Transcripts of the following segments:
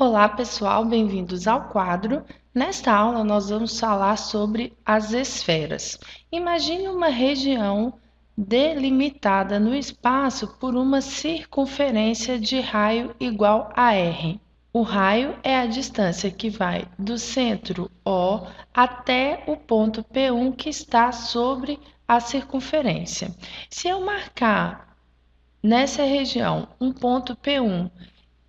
Olá, pessoal, bem-vindos ao quadro. Nesta aula, nós vamos falar sobre as esferas. Imagine uma região delimitada no espaço por uma circunferência de raio igual a R. O raio é a distância que vai do centro O até o ponto P1 que está sobre a circunferência. Se eu marcar nessa região um ponto P1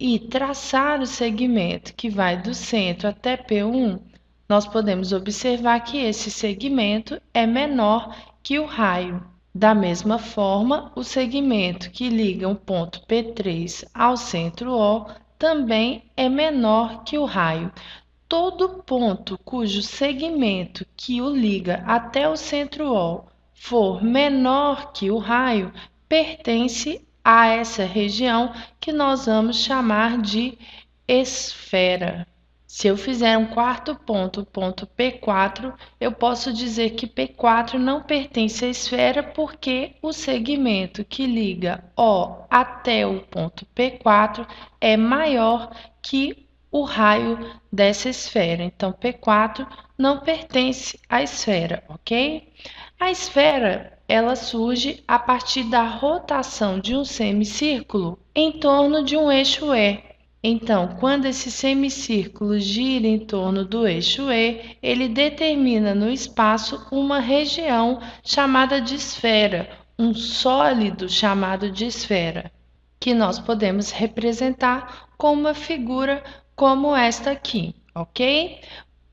e traçar o segmento que vai do centro até P1, nós podemos observar que esse segmento é menor que o raio. Da mesma forma, o segmento que liga o ponto P3 ao centro O também é menor que o raio. Todo ponto cujo segmento que o liga até o centro O for menor que o raio, pertence a essa região que nós vamos chamar de esfera. Se eu fizer um quarto ponto, o ponto P4, eu posso dizer que P4 não pertence à esfera porque o segmento que liga O até o ponto P4 é maior que o raio dessa esfera. Então, P4 não pertence à esfera, ok? A esfera, ela surge a partir da rotação de um semicírculo em torno de um eixo E. Então, quando esse semicírculo gira em torno do eixo E, ele determina no espaço uma região chamada de esfera, um sólido chamado de esfera, que nós podemos representar com uma figura como esta aqui, ok?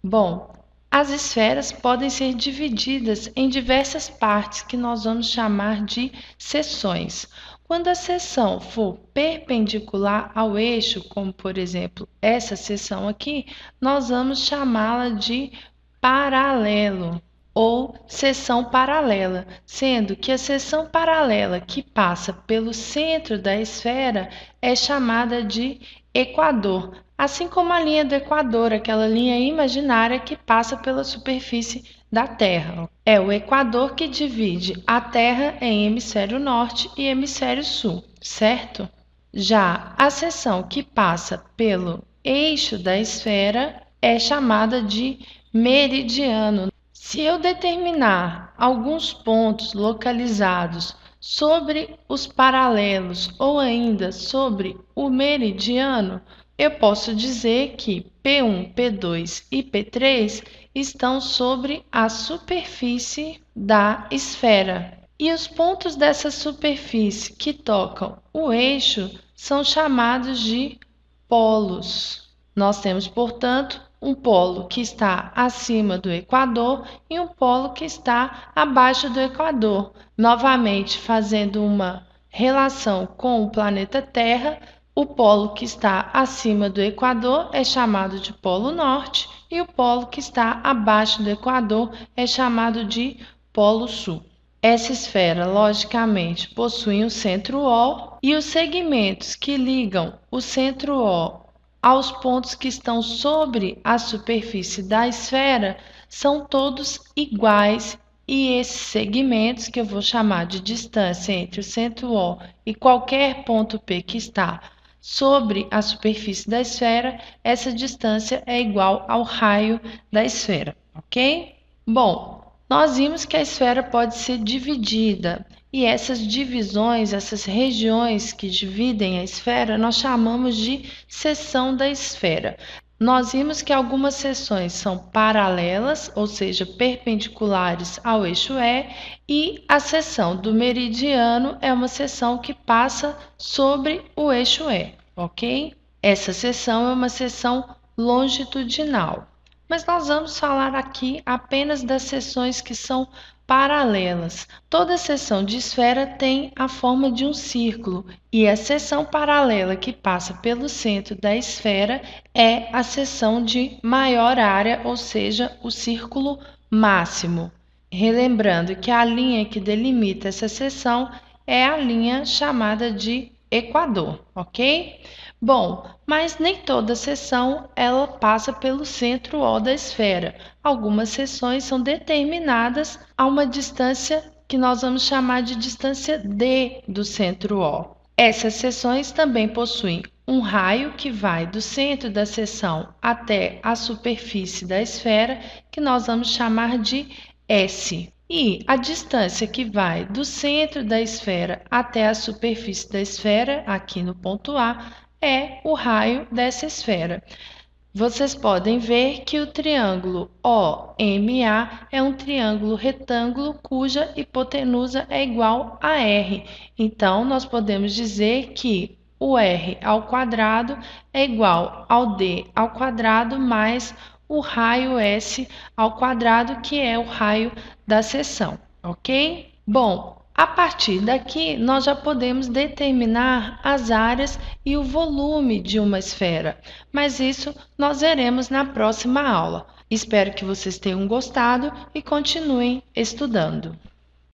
Bom, as esferas podem ser divididas em diversas partes que nós vamos chamar de seções. Quando a seção for perpendicular ao eixo, como por exemplo essa seção aqui, nós vamos chamá-la de paralelo ou seção paralela, sendo que a seção paralela que passa pelo centro da esfera é chamada de equador, assim como a linha do Equador, aquela linha imaginária que passa pela superfície da Terra. É o Equador que divide a Terra em hemisfério norte e hemisfério sul, certo? Já a seção que passa pelo eixo da esfera é chamada de meridiano. Se eu determinar alguns pontos localizados sobre os paralelos ou ainda sobre o meridiano, eu posso dizer que P1, P2 e P3 estão sobre a superfície da esfera. E os pontos dessa superfície que tocam o eixo são chamados de polos. Nós temos, portanto, um polo que está acima do Equador e um polo que está abaixo do Equador. Novamente, fazendo uma relação com o planeta Terra, o polo que está acima do Equador é chamado de Polo Norte e o polo que está abaixo do Equador é chamado de Polo Sul. Essa esfera, logicamente, possui um centro O e os segmentos que ligam o centro O aos pontos que estão sobre a superfície da esfera são todos iguais e esses segmentos, que eu vou chamar de distância entre o centro O e qualquer ponto P que está sobre a superfície da esfera, essa distância é igual ao raio da esfera, ok? Bom, nós vimos que a esfera pode ser dividida e essas divisões, essas regiões que dividem a esfera, nós chamamos de seção da esfera. Nós vimos que algumas seções são paralelas, ou seja, perpendiculares ao eixo E a seção do meridiano é uma seção que passa sobre o eixo E, ok? Essa seção é uma seção longitudinal. Mas nós vamos falar aqui apenas das seções que são paralelas. Toda seção de esfera tem a forma de um círculo e a seção paralela que passa pelo centro da esfera é a seção de maior área, ou seja, o círculo máximo. Relembrando que a linha que delimita essa seção é a linha chamada de equador, ok? Bom, mas nem toda seção ela passa pelo centro O da esfera. Algumas seções são determinadas a uma distância que nós vamos chamar de distância D do centro O. Essas seções também possuem um raio que vai do centro da seção até a superfície da esfera, que nós vamos chamar de S. E a distância que vai do centro da esfera até a superfície da esfera, aqui no ponto A, é o raio dessa esfera. Vocês podem ver que o triângulo OMA é um triângulo retângulo cuja hipotenusa é igual a R. Então, nós podemos dizer que o R ao quadrado é igual ao D ao quadrado mais o raio S ao quadrado, que é o raio da seção, ok? Bom, a partir daqui, nós já podemos determinar as áreas e o volume de uma esfera, mas isso nós veremos na próxima aula. Espero que vocês tenham gostado e continuem estudando.